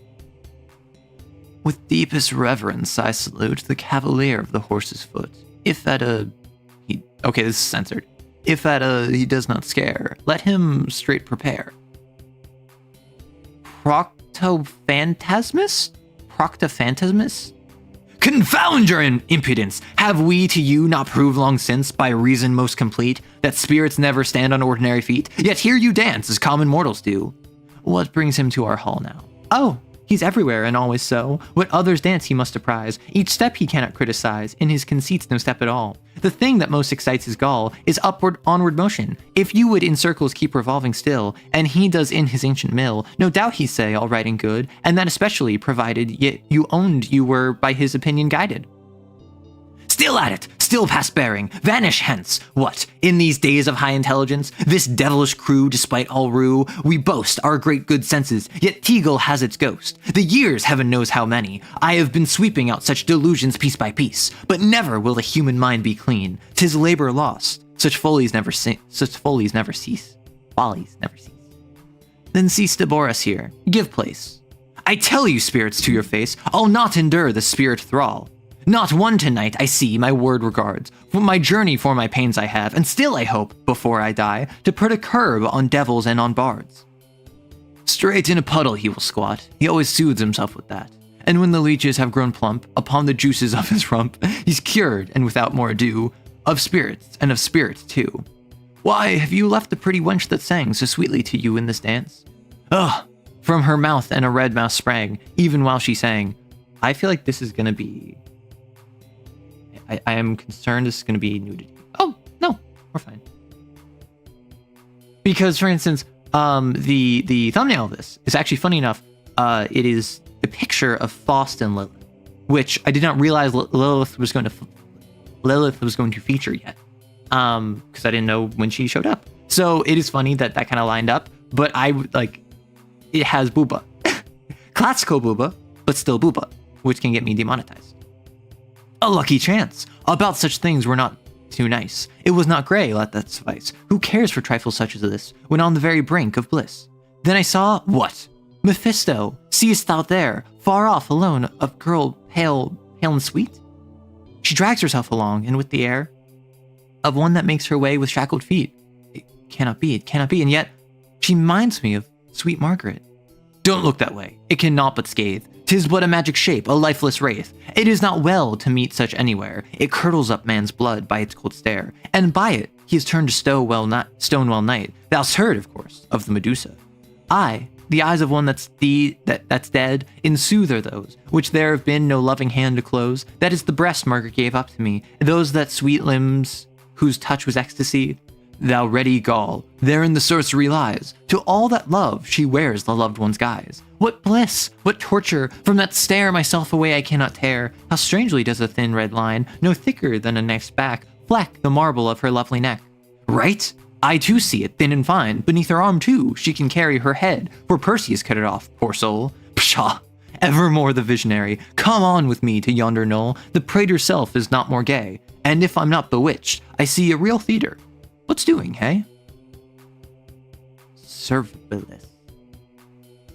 With deepest reverence I salute the cavalier of the horse's foot. If at okay, this is censored. If at he does not scare, let him straight prepare. Proctophantasmus? Confound your impudence! Have we to you not proved long since, by reason most complete, that spirits never stand on ordinary feet? Yet here you dance, as common mortals do. What brings him to our hall now? Oh, he's everywhere and always so. What others dance he must apprise. Each step he cannot criticize. In his conceits no step at all. The thing that most excites his gall is onward motion. If you would in circles keep revolving still, and he does in his ancient mill, no doubt he'd say all right and good, and that especially provided yet you owned you were by his opinion guided. Still at it, still past bearing, vanish hence. What, in these days of high intelligence, this devilish crew, despite all rue, we boast our great good senses, yet Teagle has its ghost. The years, heaven knows how many, I have been sweeping out such delusions piece by piece, but never will the human mind be clean. 'Tis labor lost. Such follies never cease. Follies never cease. Then cease to bore us here. Give place. I tell you, spirits, to your face, I'll not endure the spirit thrall. Not one tonight, I see, my word regards. For my journey for my pains I have, and still I hope, before I die, to put a curb on devils and on bards. Straight in a puddle he will squat, he always soothes himself with that. And when the leeches have grown plump upon the juices of his rump, he's cured, and without more ado, of spirits, and of spirit too. Why, have you left the pretty wench that sang so sweetly to you in this dance? Ugh! From her mouth and a red mouse sprang, even while she sang. I feel like this is gonna be... I am concerned this is going to be nudity. Oh, no, we're fine. Because, for instance, the thumbnail of this is actually funny enough. It is a picture of Faust and Lilith, which I did not realize Lilith was going to feature yet, because I didn't know when she showed up. So it is funny that kind of lined up. But it has booba, classical booba, but still booba, which can get me demonetized. A lucky chance. About such things were not too nice. It was not grey, let that suffice. Who cares for trifles such as this, when on the very brink of bliss? Then I saw, what? Mephisto, seest thou there, far off, alone, a girl pale and sweet? She drags herself along, and with the air of one that makes her way with shackled feet. It cannot be, and yet, She minds me of sweet Margaret. Don't look that way, it cannot but scathe. 'Tis but a magic shape, a lifeless wraith. It is not well to meet such anywhere. It curdles up man's blood by its cold stare, and by it he is turned to Stonewell Knight. Thou'st heard, of course, of the Medusa. I, the eyes of one that's dead, in sooth are those, which there have been no loving hand to close. That is the breast Margaret gave up to me, those that sweet limbs whose touch was ecstasy. Thou ready Gaul, therein the sorcery lies. To all that love, she wears the loved one's guise. What bliss, what torture, from that stare myself away I cannot tear. How strangely does a thin red line, no thicker than a knife's back, fleck the marble of her lovely neck. Right? I too see it, thin and fine. Beneath her arm too, she can carry her head, for Perseus cut it off, poor soul. Pshaw! Evermore the visionary, come on with me to yonder knoll. The praetor's self is not more gay, and if I'm not bewitched, I see a real theater. What's doing, hey? Servibilis.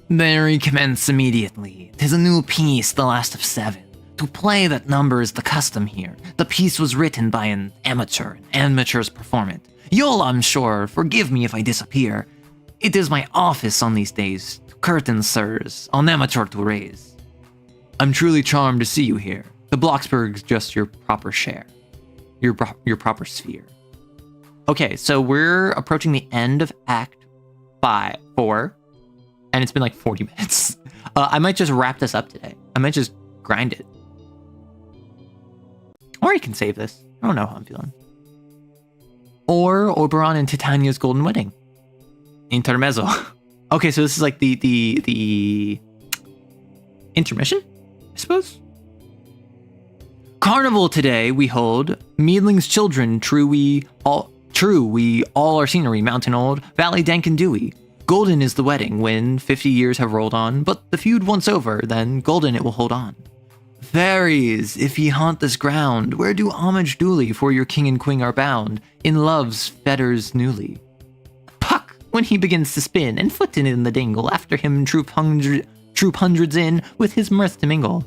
There commence immediately. 'Tis a new piece, the last of 7. To play that number is the custom here. The piece was written by an amateur, and amateurs perform it. You'll, I'm sure, forgive me if I disappear. It is my office on these days, to curtain, sirs, on amateur to raise. I'm truly charmed to see you here. The Bloxburg's just your proper share. Your proper sphere. Okay, so we're approaching the end of Act 4, and it's been like 40 minutes. I might just wrap this up today. I might just grind it. Or you can save this. I don't know how I'm feeling. Or Oberon and Titania's Golden Wedding. Intermezzo. Okay, so this is like the intermission, I suppose? Carnival today we hold. Meadling's children, true we all are scenery, mountain old, valley dank and dewy. Golden is the wedding when 50 years have rolled on, but the feud once over, then golden it will hold on. Fairies, if ye haunt this ground, where do homage duly for your king and queen are bound, in love's fetters newly. Puck, when he begins to spin, and footin' in the dingle, after him troop hundreds in, with his mirth to mingle.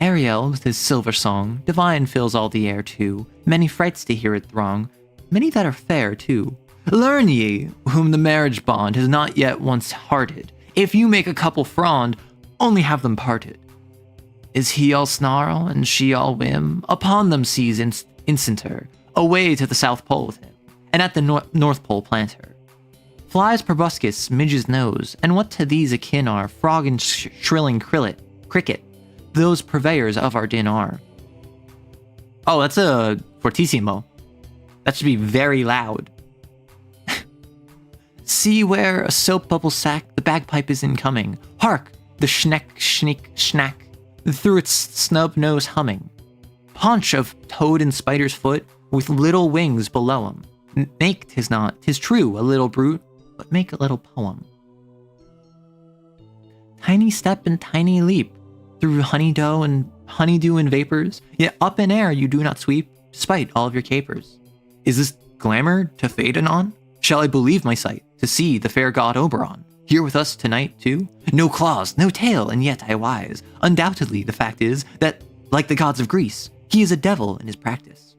Ariel, with his silver song, divine fills all the air too, many frights to hear it throng, many that are fair too. Learn ye, whom the marriage bond has not yet once hearted. If you make a couple frond, only have them parted. Is he all snarl, and she all whim? Upon them seize instanter, away to the South Pole with him, and at the North Pole plant her. Flies proboscis, midge's nose, and what to these akin are, frog and shrilling cricket, those purveyors of our din are. Oh, that's a fortissimo. That should be very loud. See where a soap bubble sack, the bagpipe is incoming. Hark, the schneck, schnick, schnack, through its snub nose humming. Paunch of toad and spider's foot, with little wings below 'em. Make 'tis not, 'tis true, a little brute, but make a little poem. Tiny step and tiny leap, through honeydew and vapors, yet up in air you do not sweep, despite all of your capers. Is this glamour to fade anon? Shall I believe my sight, to see the fair god Oberon, here with us tonight too? No claws, no tail, and yet I wise. Undoubtedly the fact is, that, like the gods of Greece, he is a devil in his practice.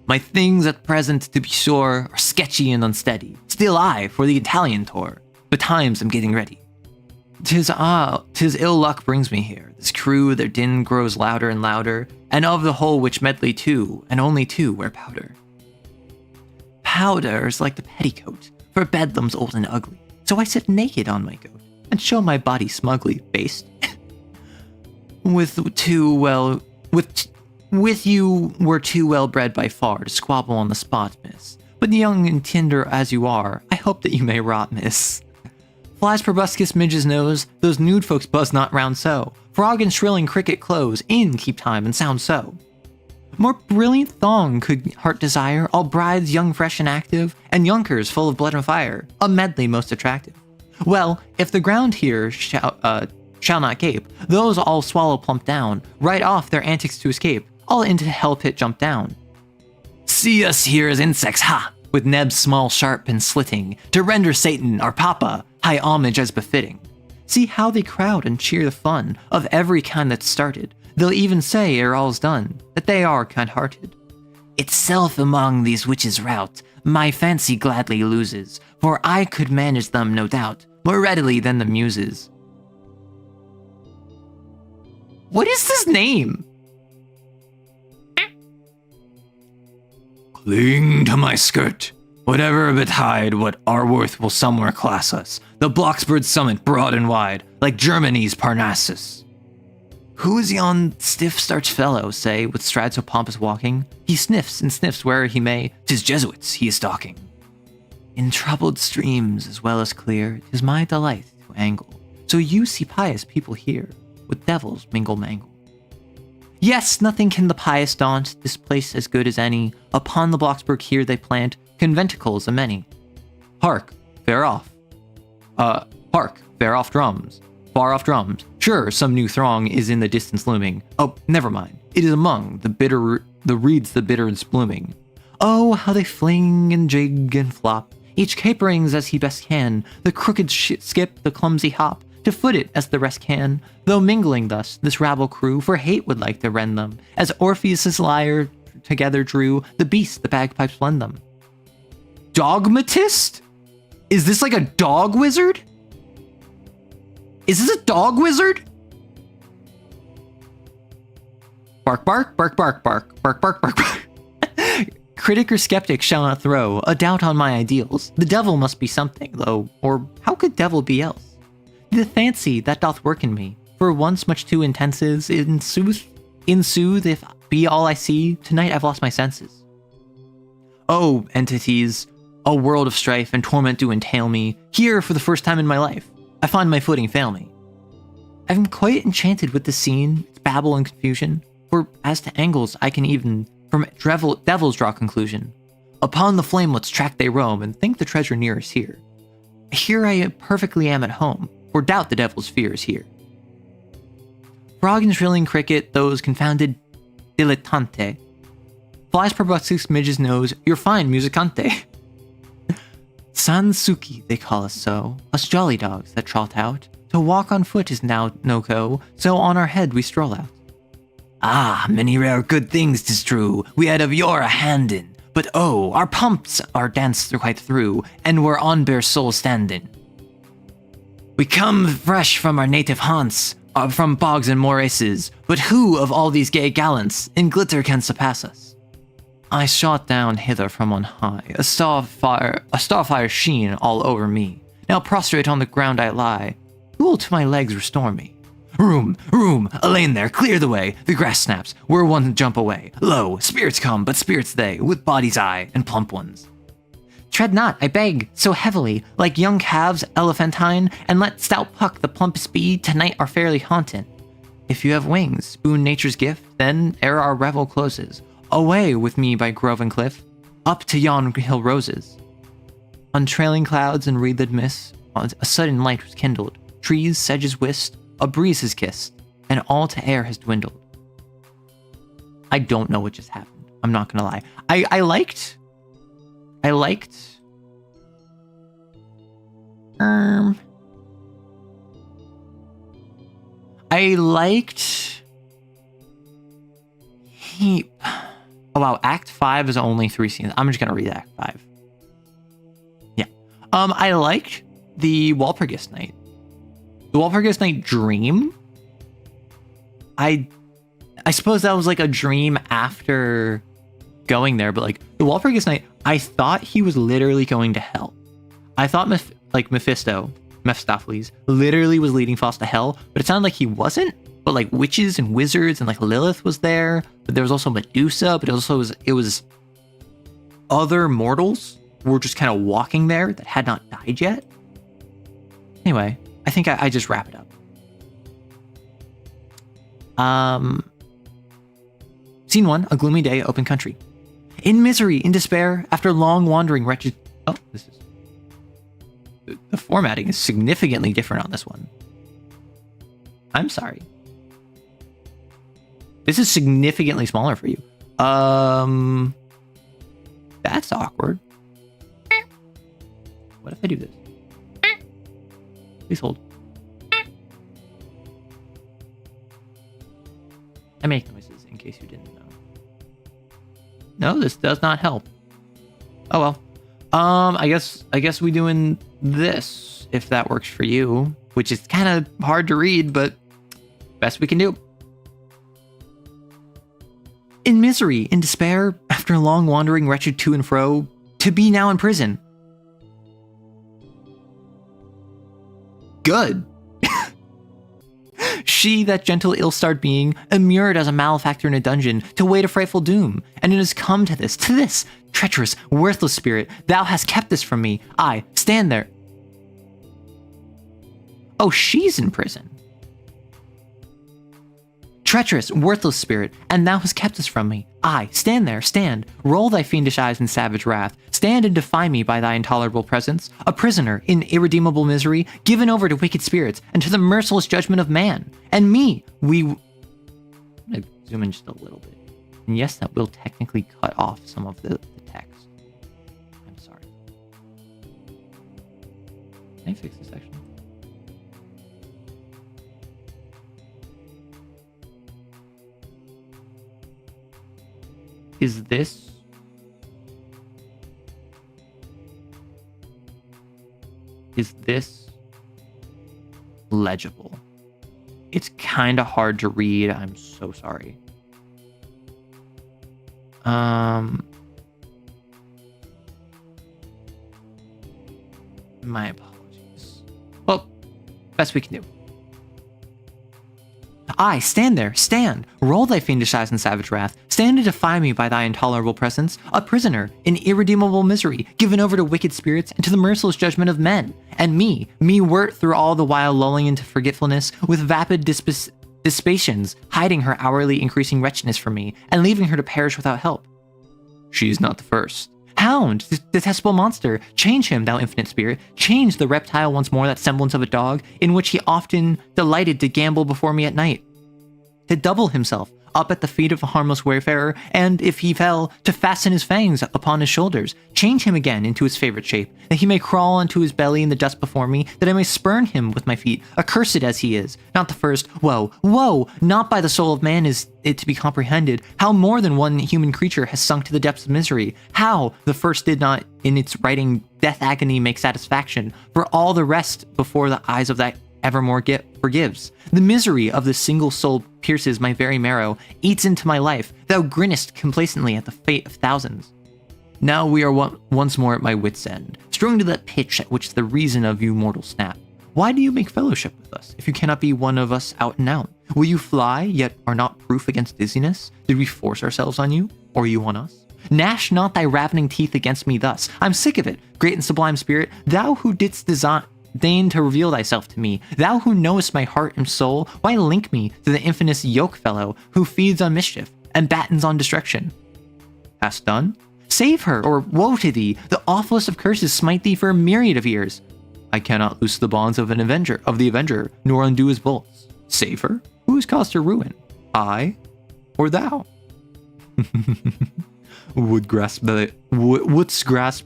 My things at present, to be sure, are sketchy and unsteady. Still I, for the Italian tour, betimes am getting ready. 'Tis ill luck brings me here. This crew, their din grows louder and louder, and of the whole which medley two, and only two wear powder. Powder is like the petticoat, for bedlam's old and ugly, so I sit naked on my goat, and show my body smugly, based. With you were too well bred by far to squabble on the spot, miss. But young and tender as you are, I hope that you may rot, miss. Flies proboscis midge's nose, those nude folks buzz not round so. Frog and shrilling cricket close, in keep time and sound so. More brilliant thong could heart desire, all brides young, fresh, and active, and younkers full of blood and fire, a medley most attractive. Well, if the ground here shall not gape, those all swallow plump down, right off their antics to escape, all into hell pit jump down. See us here as insects, ha! With nebs small, sharp, and slitting, to render Satan, our papa, high homage as befitting. See how they crowd and cheer the fun of every kind that's started. They'll even say, ere all's done, that they are kind-hearted. Itself among these witches rout, my fancy gladly loses, for I could manage them, no doubt, more readily than the muses. What is this name? Cling to my skirt. Whatever betide, what our worth will somewhere class us. The Bloxbird's summit broad and wide, like Germany's Parnassus. Who is yon stiff starched fellow, say, with stride so pompous walking? He sniffs and sniffs where he may, 'tis Jesuits he is stalking. In troubled streams as well as clear, 'tis my delight to angle. So you see pious people here, with devils mingle mangle. Yes, nothing can the pious daunt, this place as good as any. Upon the Bloxburg here they plant conventicles a many. Hark, far off. Hark, far off drums. Far off drums. Sure, some new throng is in the distance looming. Oh, never mind. It is among the reeds the bitter is blooming. Oh, how they fling and jig and flop, each caperings as he best can, the crooked skip, the clumsy hop, to foot it as the rest can. Though mingling thus, this rabble crew for hate would like to rend them, as Orpheus' lyre together drew, the beast the bagpipes blend them. Dogmatist? Is this like a dog wizard? Is this a dog wizard? Bark, bark, bark, bark, bark, bark, bark, bark, bark. Critic or skeptic shall not throw a doubt on my ideals. The devil must be something, though, or how could devil be else? The fancy that doth work in me, for once much too intense is, in sooth, if be all I see, tonight I've lost my senses. Oh, entities, a world of strife and torment do entail me, here for the first time in my life. I find my footing fail me. I'm quite enchanted with the scene, its babble and confusion, for as to angles I can even from devils draw conclusion. Upon the flamelets track they roam, and think the treasure nearest here. Here I perfectly am at home, for doubt the devil's fear is here. Frog and shrilling cricket, those confounded dilettante. Flies proboscis midge's nose, you're fine musicante. Sansuki, they call us so, us jolly dogs that trot out. To walk on foot is now no go, so on our head we stroll out. Ah, many rare good things 'tis true, we had of yore a hand in, but oh, our pumps are danced quite through, and we're on bare soul standing. We come fresh from our native haunts, from bogs and morasses, but who of all these gay gallants in glitter can surpass us? I shot down hither from on high, a starfire sheen all over me. Now prostrate on the ground I lie, who will to my legs restore me? Room, a lane there, clear the way, the grass snaps, we're one jump away. Lo, spirits come, but spirits they, with bodies eye, and plump ones. Tread not, I beg, so heavily, like young calves elephantine, and let stout Puck the plumpest be, tonight are fairly haunted. If you have wings, boon nature's gift, then ere our revel closes, away with me by grove and cliff, up to yon hill roses. On trailing clouds and wreathed mists, a sudden light was kindled, trees, sedges whist, a breeze has kissed, and all to air has dwindled. I don't know what just happened. I'm not gonna lie. I liked Heap. Oh wow, Act 5 is only 3 scenes. I'm just gonna read Act 5. Yeah. I liked the Walpurgis Night. The Walpurgis Night dream. I suppose that was like a dream after going there, but like the Walpurgis Night, I thought he was literally going to hell. I thought Mephistopheles literally was leading Faust to hell, but it sounded like he wasn't. But like witches and wizards and like Lilith was there, but there was also Medusa, but it was other mortals who were just kind of walking there that had not died yet. Anyway, I think I just wrap it up. Scene 1, a gloomy day, open country. In misery, in despair, after long wandering, wretched... Oh, this is... The formatting is significantly different on this one. I'm sorry. This is significantly smaller for you. That's awkward. What if I do this? Please hold. I make noises in case you didn't know. No, this does not help. Oh well. I guess we doing this if that works for you, which is kind of hard to read, but best we can do. In misery, in despair, after long wandering wretched to and fro, to be now in prison. Good. She, that gentle ill-starred being, immured as a malefactor in a dungeon, to wait a frightful doom. And it has come to this, treacherous, worthless spirit, thou hast kept this from me. I, stand there. Oh, she's in prison. Treacherous, worthless spirit, and thou hast kept this from me. I, stand there, stand, roll thy fiendish eyes in savage wrath, stand and defy me by thy intolerable presence, a prisoner in irredeemable misery, given over to wicked spirits, and to the merciless judgment of man. And me, I'm gonna zoom in just a little bit. And yes, that will technically cut off some of the text. I'm sorry. Can I fix this actually? Is this legible? It's kind of hard to read. I'm so sorry. My apologies. Well, best we can do. I, stand there, stand, roll thy fiendish eyes in savage wrath, stand to defy me by thy intolerable presence, a prisoner in irredeemable misery, given over to wicked spirits and to the merciless judgment of men. And me wert through all the while lulling into forgetfulness, with vapid dissipations, hiding her hourly increasing wretchedness from me, and leaving her to perish without help. She is not the first. Hound, detestable monster, change him, thou infinite spirit, change the reptile once more that semblance of a dog, in which he often delighted to gambol before me at night. To double himself up at the feet of a harmless wayfarer, and, if he fell, to fasten his fangs upon his shoulders, change him again into his favorite shape, that he may crawl onto his belly in the dust before me, that I may spurn him with my feet, accursed as he is, not the first, woe, not by the soul of man is it to be comprehended, how more than one human creature has sunk to the depths of misery, how the first did not, in its writing, death agony make satisfaction, for all the rest before the eyes of that evermore forgives. The misery of the single soul pierces my very marrow, eats into my life. Thou grinnest complacently at the fate of thousands. Now we are once more at my wit's end, strung to that pitch at which the reason of you mortals snap. Why do you make fellowship with us, if you cannot be one of us out and out? Will you fly, yet are not proof against dizziness? Did we force ourselves on you, or you on us? Gnash not thy ravening teeth against me thus. I'm sick of it, great and sublime spirit, thou who didst deign to reveal thyself to me, thou who knowest my heart and soul, why link me to the infamous yoke fellow who feeds on mischief and battens on destruction? Hast done? Save her, or woe to thee! The awfulest of curses smite thee for a myriad of years. I cannot loose the bonds of the avenger, nor undo his bolts. Save her? Who has caused her ruin? I, or thou? Wouldst grasp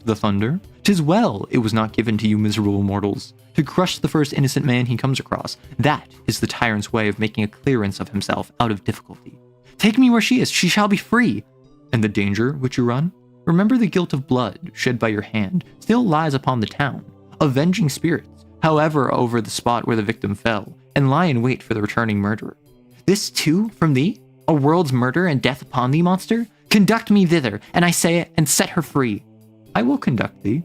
the thunder? 'Tis well it was not given to you miserable mortals, to crush the first innocent man he comes across. That is the tyrant's way of making a clearance of himself out of difficulty. Take me where she is, she shall be free. And the danger which you run? Remember the guilt of blood shed by your hand still lies upon the town. Avenging spirits, however, over the spot where the victim fell, and lie in wait for the returning murderer. This too from thee? A world's murder and death upon thee, monster? Conduct me thither, and I say it, and set her free. I will conduct thee.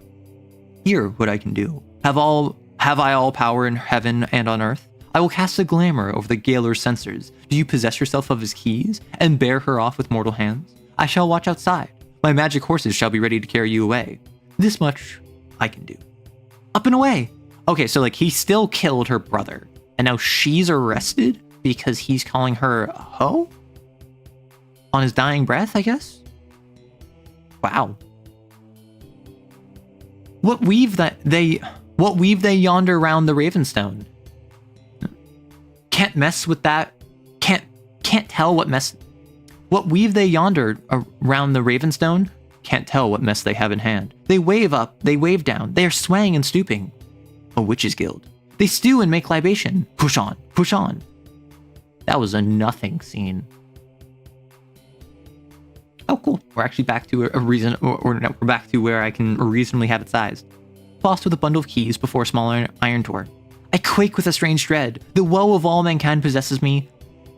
Hear what I can do. Have I all power in heaven and on earth? I will cast a glamour over the gaoler's censors. Do you possess yourself of his keys, and bear her off with mortal hands? I shall watch outside. My magic horses shall be ready to carry you away. This much I can do. Up and away! Okay, so he still killed her brother, and now she's arrested because he's calling her a hoe? On his dying breath, I guess? Wow. What weave they yonder round the Ravenstone? Can't mess with that. Can't tell what mess. What weave they yonder around the Ravenstone? Can't tell what mess they have in hand. They wave up, they wave down. They are swaying and stooping. A witches' guild. They stew and make libation. Push on, push on. That was a nothing scene. Oh, cool. We're actually back to a reason, or no, we're back to where I can reasonably have it sized. Faust with a bundle of keys before a small iron door. I quake with a strange dread. The woe of all mankind possesses me.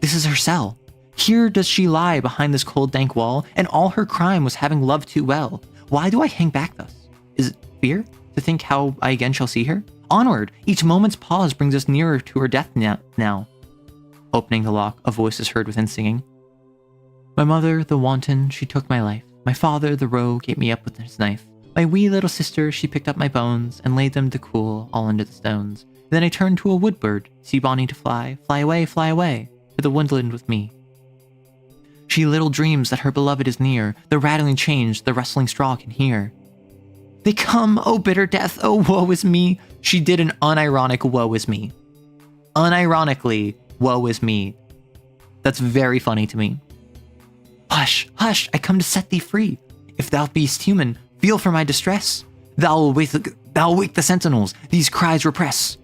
This is her cell. Here does she lie behind this cold, dank wall, and all her crime was having loved too well. Why do I hang back thus? Is it fear? To think how I again shall see her? Onward! Each moment's pause brings us nearer to her death now. Opening the lock, a voice is heard within singing. My mother, the wanton, she took my life. My father, the rogue, ate me up with his knife. My wee little sister, she picked up my bones and laid them to cool all under the stones. Then I turned to a wood bird, see bonny to fly away, to the woodland with me. She little dreams that her beloved is near, the rattling change, the rustling straw can hear. They come, oh bitter death, oh woe is me. She did an unironic woe is me. Unironically, woe is me. That's very funny to me. Hush, hush, I come to set thee free. If thou beest human, feel for my distress. Thou wake the sentinels, these cries repress.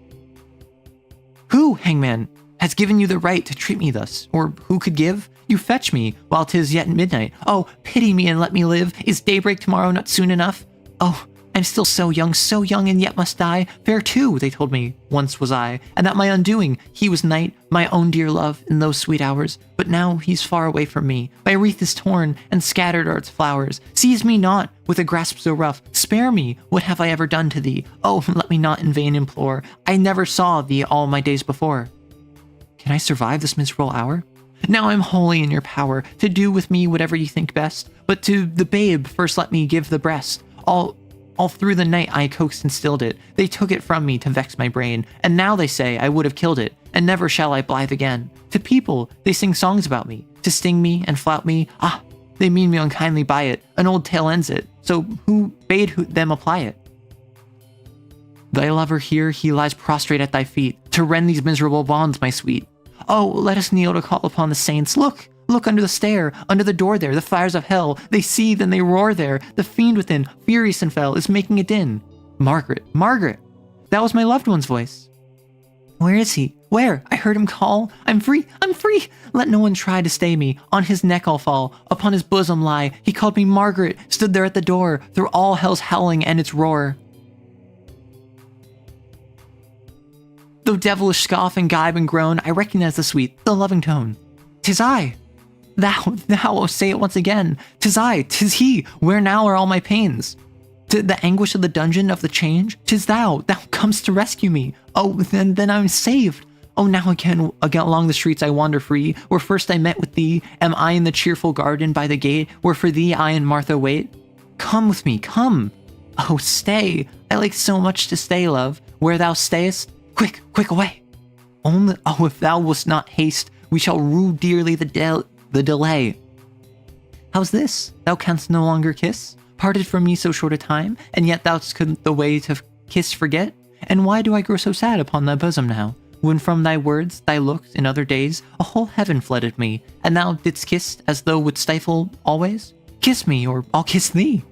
Who, hangman, has given you the right to treat me thus? Or who could give? You fetch me, while 'tis yet midnight. Oh, pity me and let me live. Is daybreak tomorrow not soon enough? Oh, I'm still so young, and yet must die. Fair too, they told me, once was I, and that my undoing, he was night, my own dear love, in those sweet hours. But now he's far away from me. My wreath is torn, and scattered are its flowers. Seize me not, with a grasp so rough. Spare me, what have I ever done to thee? Oh, let me not in vain implore. I never saw thee all my days before. Can I survive this miserable hour? Now I'm wholly in your power, to do with me whatever you think best. But to the babe first let me give the breast. All through the night I coaxed and stilled it. They took it from me to vex my brain, and now they say I would have killed it, and never shall I blithe again. To people, they sing songs about me, to sting me and flout me. Ah, they mean me unkindly by it. An old tale ends it, so who bade them apply it? Thy lover here, he lies prostrate at thy feet, to rend these miserable bonds, my sweet. Oh, let us kneel to call upon the saints. Look under the stair, under the door there, the fires of hell. They seethe and they roar there. The fiend within, furious and fell, is making a din. Margaret, that was my loved one's voice. Where is he? Where? I heard him call. I'm free. Let no one try to stay me. On his neck I'll fall, upon his bosom lie. He called me Margaret, stood there at the door, through all hell's howling and its roar. Though devilish scoff and gibe and groan, I recognize the sweet, the loving tone. 'Tis I. Thou, say it once again. 'Tis I, 'tis he. Where now are all my pains? To the anguish of the dungeon of the change? 'Tis thou comest to rescue me. Oh, then I'm saved. Oh, now again along the streets I wander free. Where first I met with thee, am I in the cheerful garden by the gate, where for thee I and Martha wait? Come with me, come. Oh, stay. I like so much to stay, love. Where thou stayest, quick away. Only, oh, if thou wouldst not haste, we shall rue dearly the delay. How's this? Thou canst no longer kiss? Parted from me so short a time, and yet thou couldn't the way to kiss forget? And why do I grow so sad upon thy bosom now? When from thy words, thy looks, in other days, a whole heaven fled at me, and thou didst kiss as though would stifle always? Kiss me, or I'll kiss thee.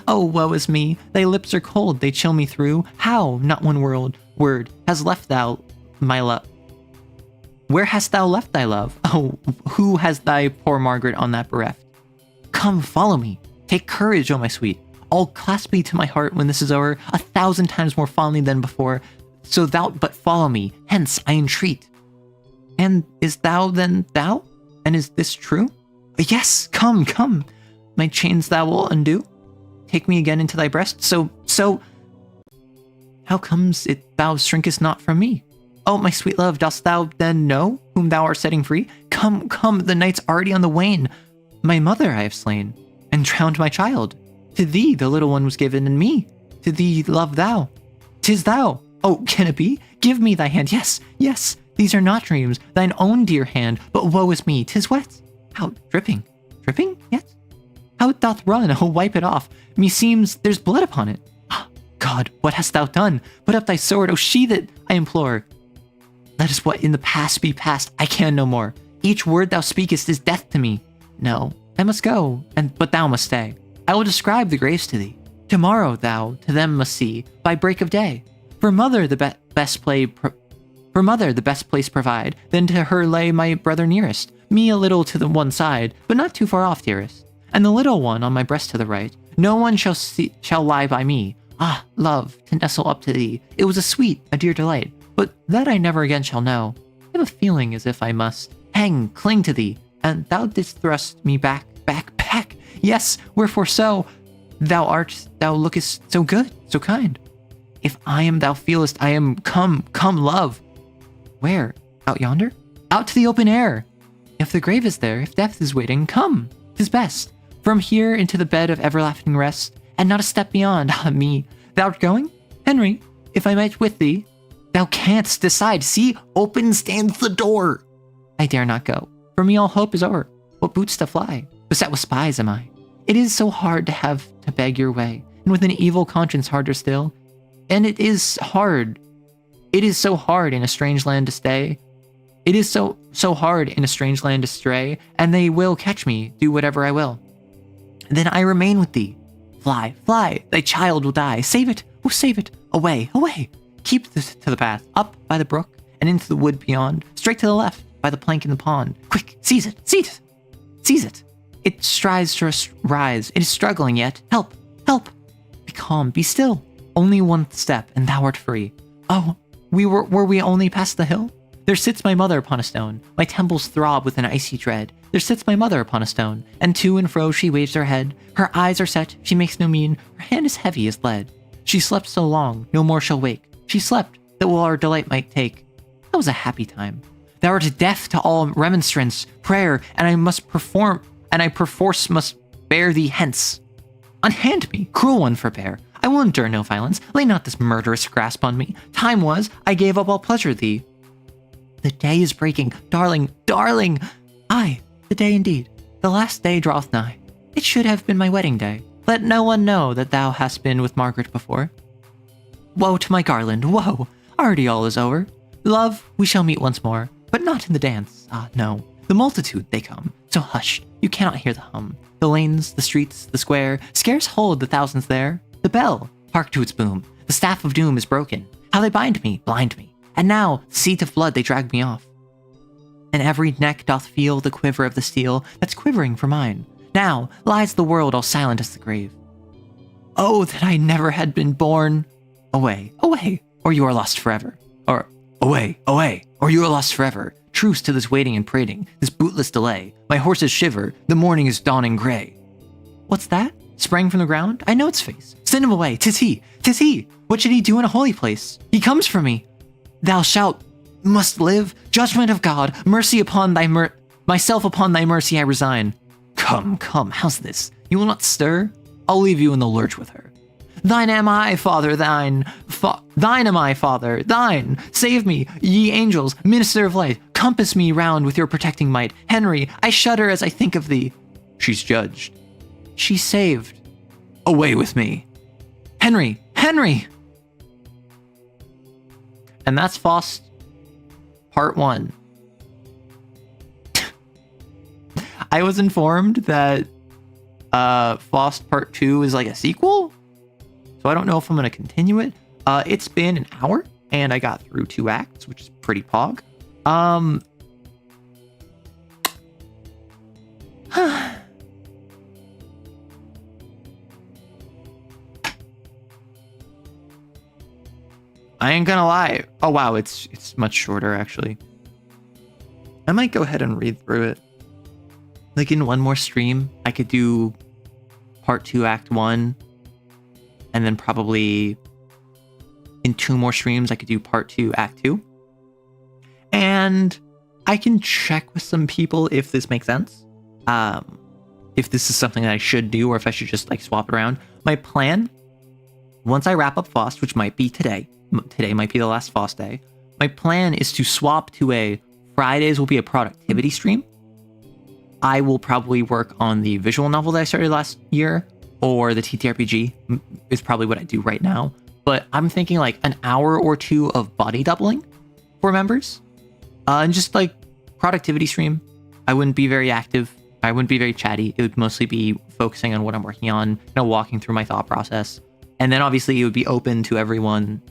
Oh, woe is me, thy lips are cold, they chill me through. How, not one word, has left thou my love? Where hast thou left thy love? Oh, who has thy poor Margaret on that bereft? Come, follow me. Take courage, oh my sweet. I'll clasp thee to my heart when this is over, 1,000 times more fondly than before. So thou but follow me, hence I entreat. And is thou then thou? And is this true? Yes, come. My chains thou wilt undo? Take me again into thy breast? So, how comes it thou shrinkest not from me? Oh, my sweet love, dost thou then know whom thou art setting free? Come, the night's already on the wane. My mother I have slain, and drowned my child. To thee the little one was given, and me. To thee love thou. 'Tis thou. Oh, can it be? Give me thy hand. Yes, these are not dreams, thine own dear hand. But woe is me, 'tis wet. How, dripping yet? How it doth run, oh, wipe it off. Meseems there's blood upon it. God, what hast thou done? Put up thy sword, oh, sheathe it, I implore. Let us what in the past be past, I can no more. Each word thou speakest is death to me. No, I must go, but thou must stay. I will describe the graves to thee. Tomorrow thou to them must see, by break of day. For mother the best place provide, then to her lay my brother nearest. Me a little to the one side, but not too far off, dearest. and the little one on my breast to the right. No one shall lie by me. Ah, love, to nestle up to thee. It was a sweet, a dear delight, but that I never again shall know. I have a feeling as if I must cling to thee, and thou didst thrust me back. Yes, wherefore so? Thou lookest so good, so kind. If I am thou feelest, I am come, love. Where? Out yonder? Out to the open air. If the grave is there, if death is waiting, come, 'tis best. From here into the bed of everlasting rest, and not a step beyond. Ah, me. Thou'rt going? Henry, if I might with thee. Thou canst decide. See, open stands the door. I dare not go. For me all hope is o'er. What boots to fly? Beset with spies am I. It is so hard to have to beg your way, and with an evil conscience harder still. And it is hard. It is so hard in a strange land to stay. It is so hard in a strange land to stray, and they will catch me, do whatever I will. Then I remain with thee. Fly, thy child will die. Save it, oh save it. Away. Keep this to the path, up by the brook, and into the wood beyond. Straight to the left, by the plank in the pond. Quick, seize it. It strives to rise. It is struggling yet. Help. Be calm, be still. Only one step, and thou art free. Oh, were we only past the hill? There sits my mother upon a stone. My temples throb with an icy dread. There sits my mother upon a stone, and to and fro she waves her head. Her eyes are set, she makes no mien, her hand is heavy as lead. She slept so long, no more shall wake. She slept, that will our delight might take. That was a happy time. Thou art deaf to all remonstrance, prayer, and I perforce must bear thee hence. Unhand me, cruel one, forbear. I will endure no violence. Lay not this murderous grasp on me. Time was, I gave up all pleasure thee. The day is breaking, darling. Aye, the day indeed. The last day draweth nigh. It should have been my wedding day. Let no one know that thou hast been with Margaret before. Woe to my garland, woe! Already all is over. Love, we shall meet once more, but not in the dance. Ah, no. The multitude, they come. So hush, you cannot hear the hum. The lanes, the streets, the square, scarce hold the thousands there. The bell, hark to its boom. The staff of doom is broken. How they blind me. And now, seat of blood, they drag me off. And every neck doth feel the quiver of the steel that's quivering for mine. Now lies the world all silent as the grave. Oh, that I never had been born! Away, or you are lost forever. Or, away, or you are lost forever. Truce to this waiting and prating, this bootless delay. My horses shiver, the morning is dawning gray. What's that? Sprang from the ground? I know its face. Send him away, 'tis he! What should he do in a holy place? He comes for me. Thou must live. Judgment of God, mercy upon thy myself upon thy mercy I resign. Come, how's this? You will not stir? I'll leave you in the lurch with her. Thine am I, Father, thine. Thine am I, Father, thine. Save me, ye angels, minister of light. Compass me round with your protecting might. Henry, I shudder as I think of thee. She's judged. She's saved. Away with me. Henry! And that's Faust Part 1. I was informed that Faust Part 2 is like a sequel, so I don't know if I'm going to continue it. It's been an hour, and I got through 2 acts, which is pretty pog. I ain't gonna lie. Oh wow, it's much shorter actually. I might go ahead and read through it. Like in one more stream, I could do Part 2, Act 1, and then probably in 2 more streams, I could do Part 2, Act 2. And I can check with some people if this makes sense. If this is something that I should do, or if I should just like swap it around. My plan, once I wrap up Faust, which might be today might be the last Faust day, my plan is to swap to a Fridays will be a productivity stream. I will probably work on the visual novel that I started last year, or the TTRPG is probably what I do right now. But I'm thinking like an hour or 2 of body doubling for members. And just like productivity stream. I wouldn't be very active. I wouldn't be very chatty. It would mostly be focusing on what I'm working on, walking through my thought process. And then obviously it would be open to everyone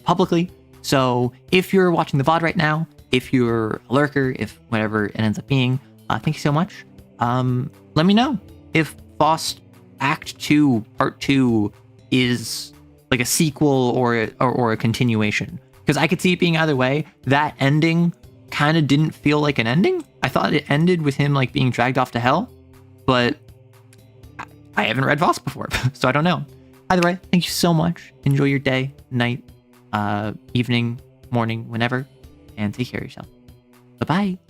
publicly. So if you're watching the VOD right now, if you're a lurker, if whatever it ends up being, thank you so much. Let me know. if Faust Act 2, Part 2 is like a sequel or a continuation. Because I could see it being either way. That ending kind of didn't feel like an ending. I thought it ended with him like being dragged off to hell, but I haven't read Faust before, so I don't know. Either way, thank you so much. Enjoy your day, night, evening, morning, whenever, and take care of yourself. Bye-bye.